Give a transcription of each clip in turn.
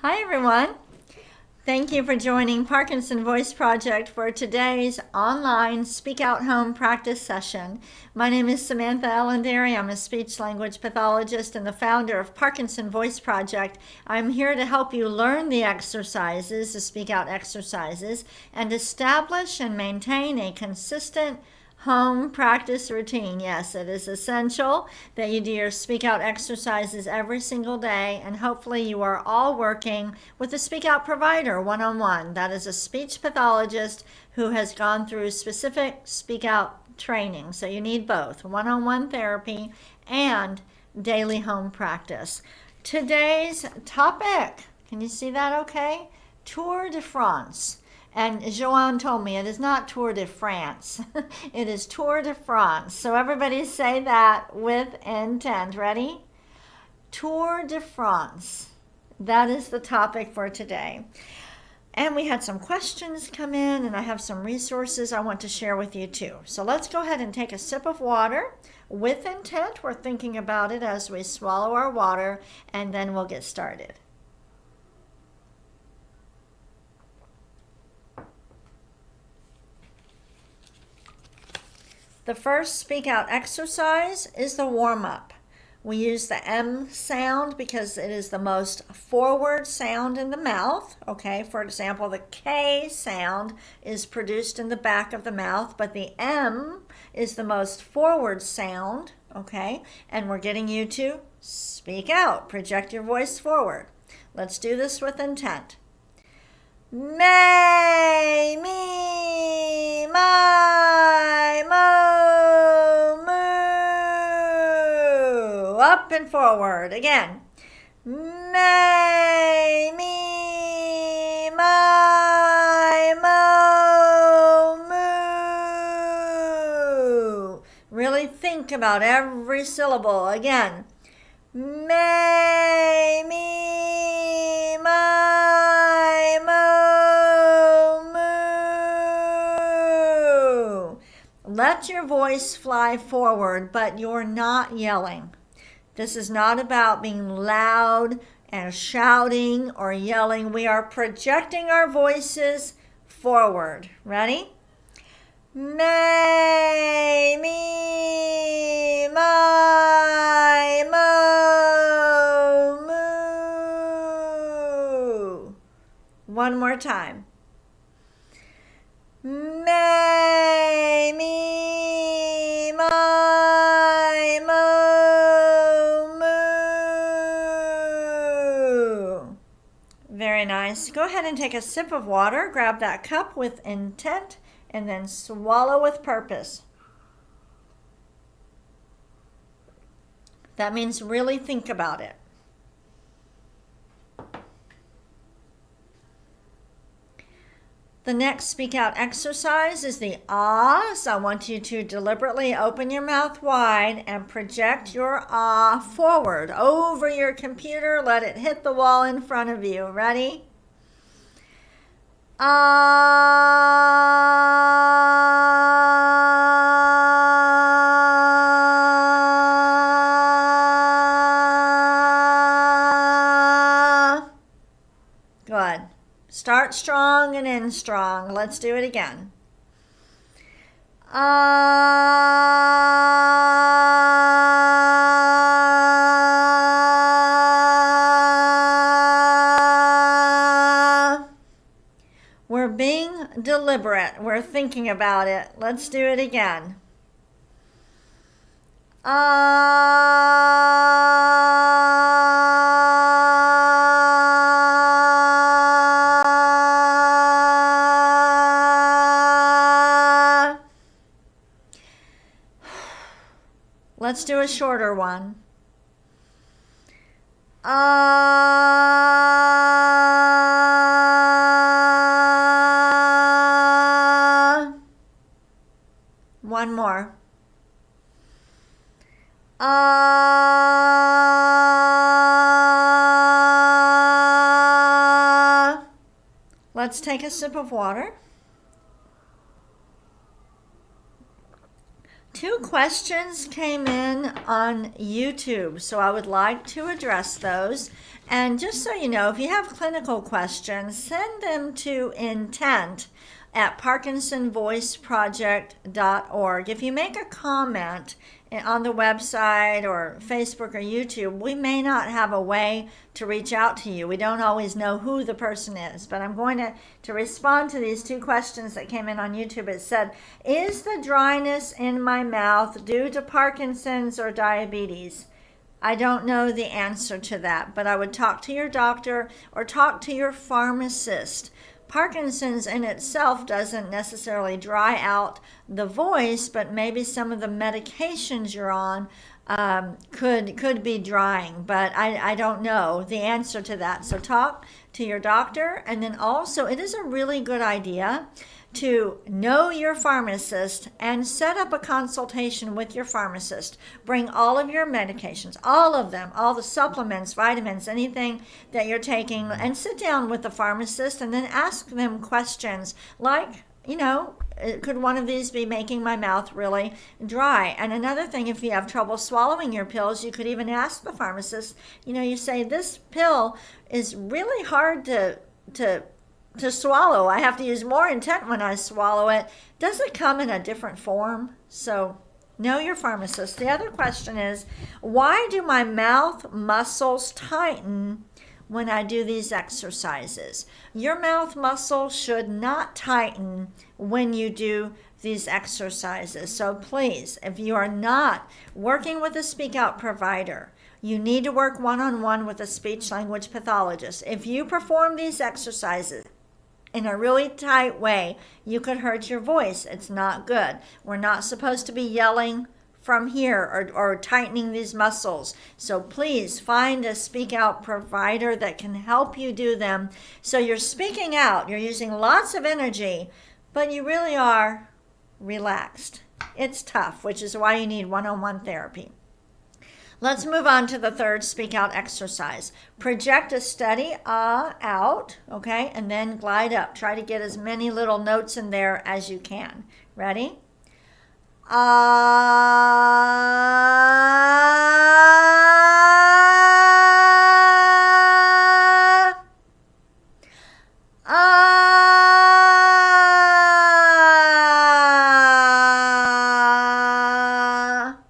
Hi everyone. Thank you for joining Parkinson Voice Project for today's online Speak Out Home practice session. My name is Samantha Ellendary. I'm a speech language pathologist and the founder of Parkinson Voice Project. I'm here to help you learn the exercises, the Speak Out exercises, and establish and maintain a consistent home practice routine. Yes, it is essential that you do your speak out exercises every single day, and hopefully you are all working with a speak out provider one-on-one. That is a speech pathologist who has gone through specific speak out training. So you need both one-on-one therapy and daily home practice. Today's topic, can you see that okay? Tour de France. And Joanne told me it is not Tour de France. It is Tour de France. So everybody say that with intent. Ready? Tour de France. That is the topic for today. And we had some questions come in, and I have some resources I want to share with you too. So let's go ahead and take a sip of water with intent. We're thinking about it as we swallow our water, and then we'll get started. The first speak out exercise is the warm up. We use the M sound because it is the most forward sound in the mouth. Okay, for example, the K sound is produced in the back of the mouth, but the M is the most forward sound. Okay, and we're getting you to speak out, project your voice forward. Let's do this with intent. May, me, my, mo, moo. Up and forward. Again. May, me, my, mo, moo. Really think about every syllable. Again. May, me, my, mo, moo. Let your voice fly forward, but you're not yelling. This is not about being loud and shouting or yelling. We are projecting our voices forward. Ready? May, me, my, mo, moo. One more time. May, me, my, mo, moo. Very nice. Go ahead and take a sip of water. Grab that cup with intent and then swallow with purpose. That means really think about it. The next speak out exercise is the ah. So I want you to deliberately open your mouth wide and project your ah forward over your computer. Let it hit the wall in front of you. Ready? Good. Start strong and end strong. Let's do it again. We're being deliberate. We're thinking about it. Let's do it again. Let's do a shorter one. One more. Let's take a sip of water. 2 questions came in on YouTube, so I would like to address those. And just so you know, if you have clinical questions, send them to intent@parkinsonvoiceproject.org. If you make a comment on the website or Facebook or YouTube, we may not have a way to reach out to you. We don't always know who the person is, but I'm going to respond to these 2 questions that came in on YouTube. It said, is the dryness in my mouth due to Parkinson's or diabetes? I don't know the answer to that, but I would talk to your doctor or talk to your pharmacist. Parkinson's in itself doesn't necessarily dry out the voice, but maybe some of the medications you're on could be drying, but I don't know the answer to that. So talk to your doctor, and then also it is a really good idea to know your pharmacist and set up a consultation with your pharmacist. Bring all of your medications, all of them, all the supplements, vitamins, anything that you're taking, and sit down with the pharmacist and then ask them questions like, could one of these be making my mouth really dry? And another thing, if you have trouble swallowing your pills, you could even ask the pharmacist, you say, this pill is really hard to swallow. I have to use more intent when I swallow it. Does it come in a different form? So know your pharmacist. The other question is, why do my mouth muscles tighten when I do these exercises? Your mouth muscle should not tighten when you do these exercises. So please, if you are not working with a speak out provider, you need to work one-on-one with a speech language pathologist. If you perform these exercises in a really tight way, you could hurt your voice. It's not good. We're not supposed to be yelling from here or tightening these muscles. So please find a speak out provider that can help you do them. So you're speaking out, you're using lots of energy, but you really are relaxed. It's tough, which is why you need one-on-one therapy. Let's move on to the third speak out exercise. Project a steady out, okay, and then glide up. Try to get as many little notes in there as you can. Ready?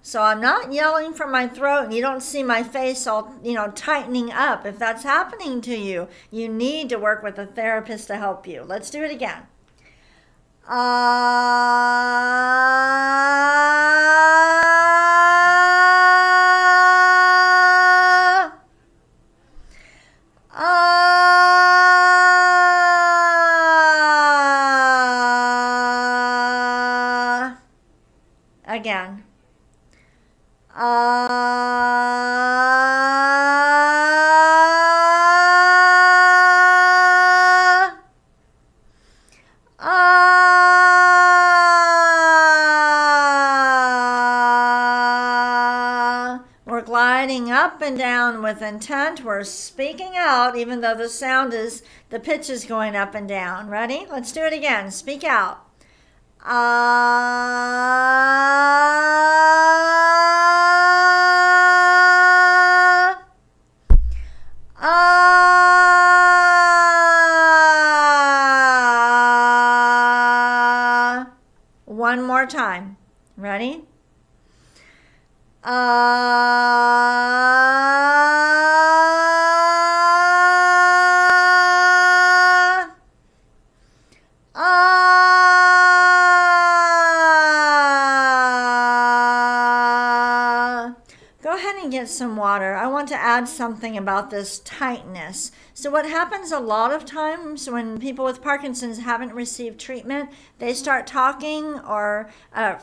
So I'm not yelling from my throat, and you don't see my face all, tightening up. If that's happening to you, you need to work with a therapist to help you. Let's do it again. Again. We're gliding up and down with intent. We're speaking out, even though the pitch is going up and down. Ready? Let's do it again. Speak out. One more time. Ready? Go ahead and get some water. I want to add something about this tightness. So what happens a lot of times when people with Parkinson's haven't received treatment, they start talking or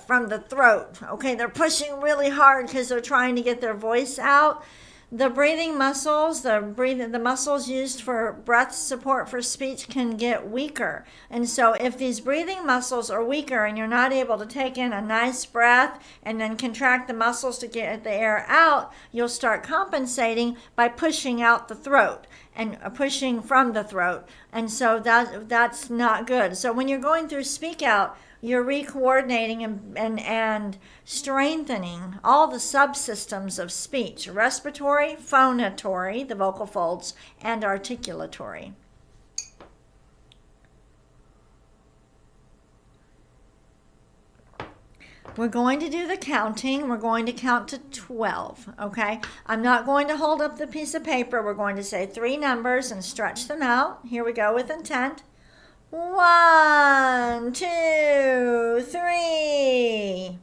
from the throat. Okay, they're pushing really hard because they're trying to get their voice out. The breathing muscles, the muscles used for breath support for speech can get weaker. And so if these breathing muscles are weaker and you're not able to take in a nice breath and then contract the muscles to get the air out, you'll start compensating by pushing out the throat and pushing from the throat. And so that's not good. So when you're going through speak out, you're re-coordinating and strengthening all the subsystems of speech: respiratory, phonatory, the vocal folds, and articulatory. We're going to do the counting. We're going to count to 12, okay? I'm not going to hold up the piece of paper. We're going to say 3 numbers and stretch them out. Here we go with intent. 1, 2, 3,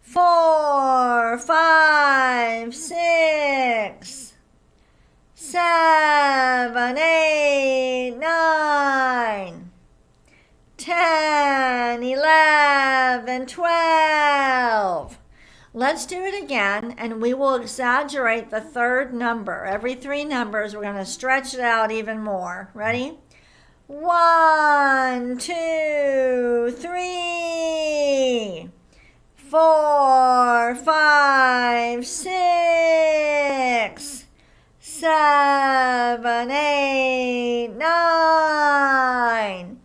4, 5, 6, 7, 8, 9, 10, 11, 12. Let's do it again, and we will exaggerate the third number. Every 3 numbers, we're going to stretch it out even more. Ready? 1, 2, 3, 4, 5, 6, 7, 8, 9,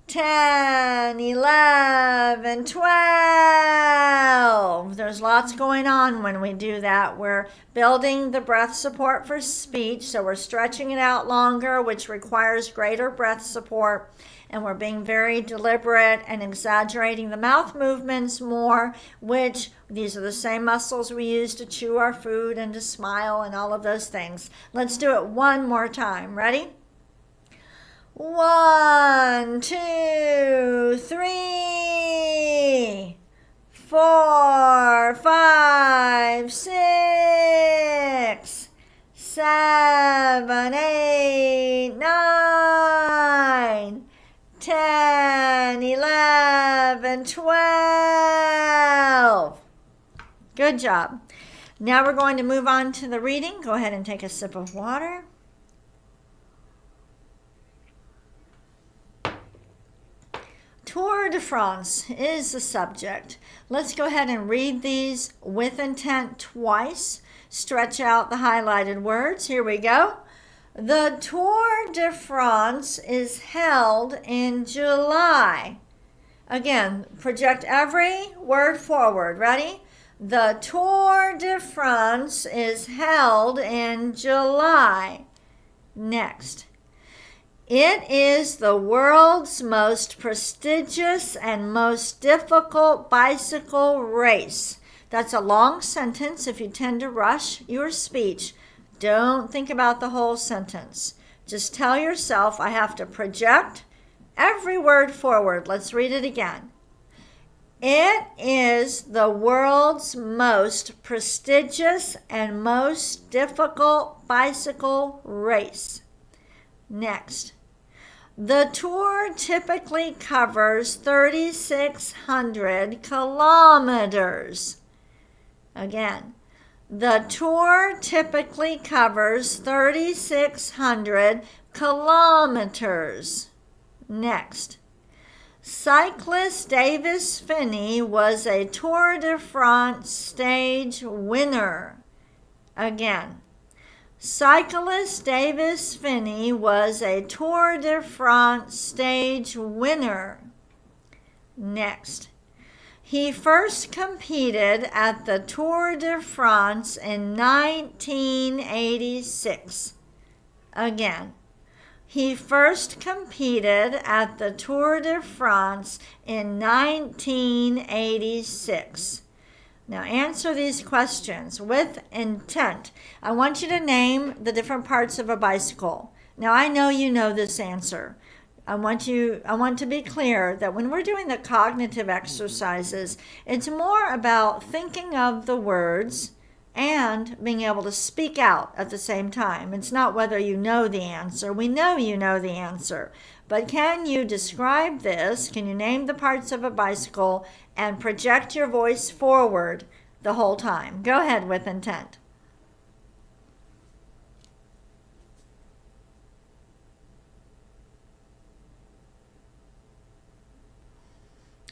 10, 11, 12. There's lots going on when we do that. We're building the breath support for speech, so we're stretching it out longer, which requires greater breath support. And we're being very deliberate and exaggerating the mouth movements more, which these are the same muscles we use to chew our food and to smile and all of those things. Let's do it one more time. Ready? 1, 2, 3, 4, 5, 6, 7, 8, 9, 10, 11, 12. Good job. Now we're going to move on to the reading. Go ahead and take a sip of water. Tour de France is the subject. Let's go ahead and read these with intent twice. Stretch out the highlighted words. Here we go. The Tour de France is held in July. Again, project every word forward. Ready? The Tour de France is held in July. Next. It is the world's most prestigious and most difficult bicycle race. That's a long sentence. If you tend to rush your speech, don't think about the whole sentence. Just tell yourself, I have to project every word forward. Let's read it again. It is the world's most prestigious and most difficult bicycle race. Next. The tour typically covers 3,600 kilometers. Again, the tour typically covers 3,600 kilometers. Next, cyclist Davis Finney was a Tour de France stage winner. Again, cyclist Davis Finney was a Tour de France stage winner. Next, he first competed at the Tour de France in 1986. Again, he first competed at the Tour de France in 1986. Now answer these questions with intent. I want you to name the different parts of a bicycle. Now I know you know this answer. I want to be clear that when we're doing the cognitive exercises, it's more about thinking of the words and being able to speak out at the same time. It's not whether you know the answer. We know you know the answer. But can you describe this? Can you name the parts of a bicycle and project your voice forward the whole time? Go ahead with intent.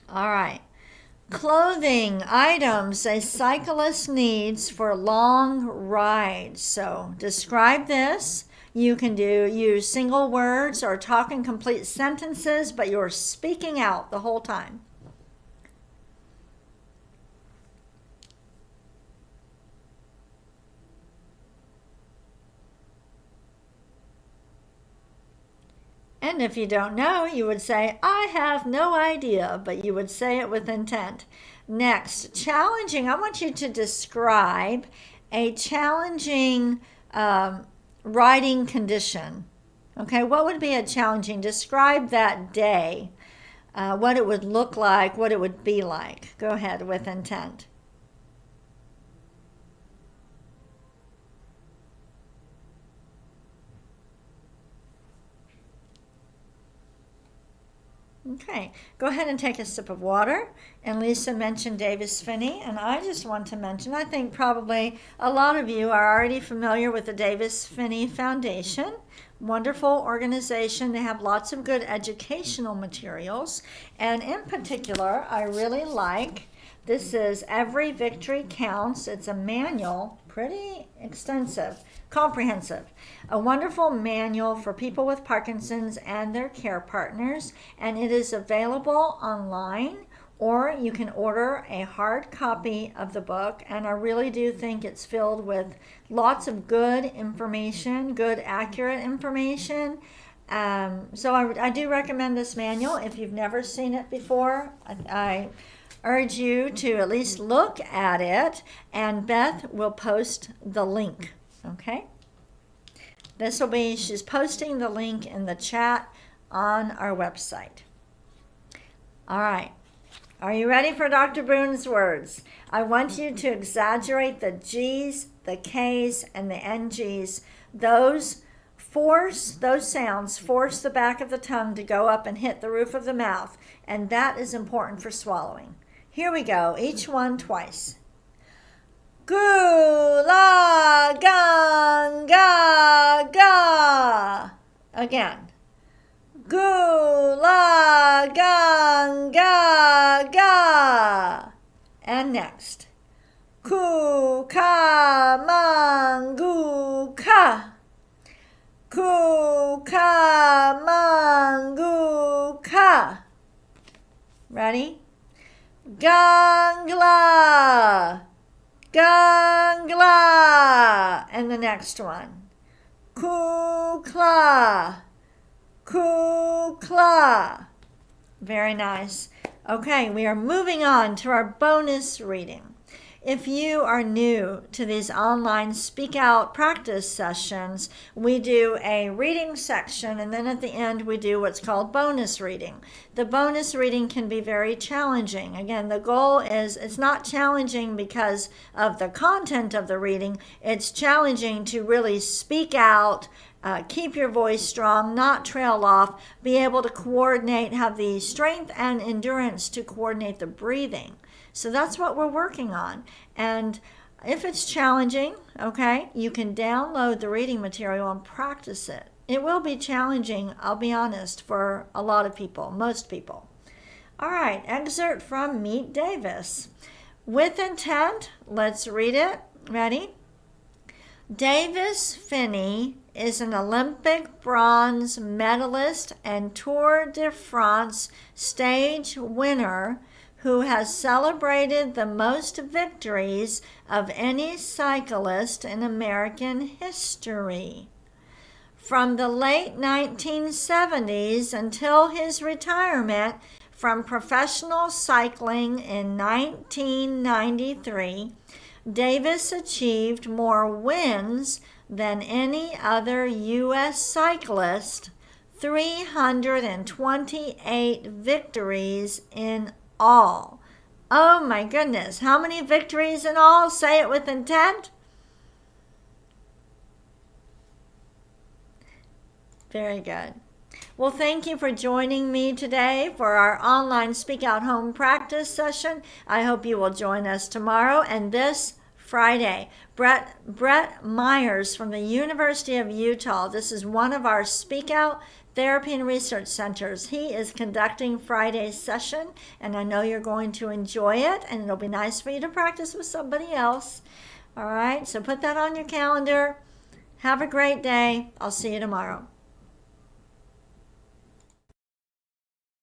All right. Clothing items a cyclist needs for long rides. So describe this. You can use single words or talk in complete sentences, but you're speaking out the whole time. And if you don't know, you would say, I have no idea, but you would say it with intent. Next, challenging. I want you to describe a challenging writing condition. Okay, what would be a challenging? Describe that day, what it would look like, what it would be like. Go ahead with intent. Okay, go ahead and take a sip of water. And Lisa mentioned Davis Finney, and I just want to mention, I think probably a lot of you are already familiar with the Davis Finney Foundation. Wonderful organization. They have lots of good educational materials. And in particular, I really like, this is Every Victory Counts. It's a manual, pretty extensive, comprehensive. A wonderful manual for people with Parkinson's and their care partners, and it is available online, or you can order a hard copy of the book, and I really do think it's filled with lots of good information, good accurate information. So I do recommend this manual. If you've never seen it before, I urge you to at least look at it, and Beth will post the link. Okay, she's posting the link in the chat on our website. All right, are you ready for Dr. Boone's words? I want you to exaggerate the G's, the K's, and the NG's. Those sounds force the back of the tongue to go up and hit the roof of the mouth, and that is important for swallowing. Here we go, each one twice. Gula gang ga ga. Again. Gula gang ga ga. And next. Ku ka mangu ka. Ku ka mangu ka. Ready? Gangla. Gangla. And the next one. Kukla. Kukla. Very nice. Okay, we are moving on to our bonus reading. If you are new to these online Speak Out practice sessions, we do a reading section, and then at the end we do what's called bonus reading. The bonus reading can be very challenging. Again, the goal is it's not challenging because of the content of the reading. It's challenging to really speak out, keep your voice strong, not trail off, be able to coordinate, have the strength and endurance to coordinate the breathing. So that's what we're working on. And if it's challenging, okay, you can download the reading material and practice it. It will be challenging, I'll be honest, for a lot of people, most people. All right, excerpt from Meet Davis. With intent, let's read it. Ready? Davis Finney is an Olympic bronze medalist and Tour de France stage winner who has celebrated the most victories of any cyclist in American history. From the late 1970s until his retirement from professional cycling in 1993, Davis achieved more wins than any other U.S. cyclist, 328 victories in all. Oh my goodness, how many victories in all? Say it with intent. Very good. Well, thank you for joining me today for our online Speak Out Home practice session. I hope you will join us tomorrow and this Friday. Brett Myers from the University of Utah. This is one of our Speak Out Therapy and Research Centers. He is conducting Friday's session, and I know you're going to enjoy it, and it'll be nice for you to practice with somebody else. All right, so put that on your calendar. Have a great day. I'll see you tomorrow.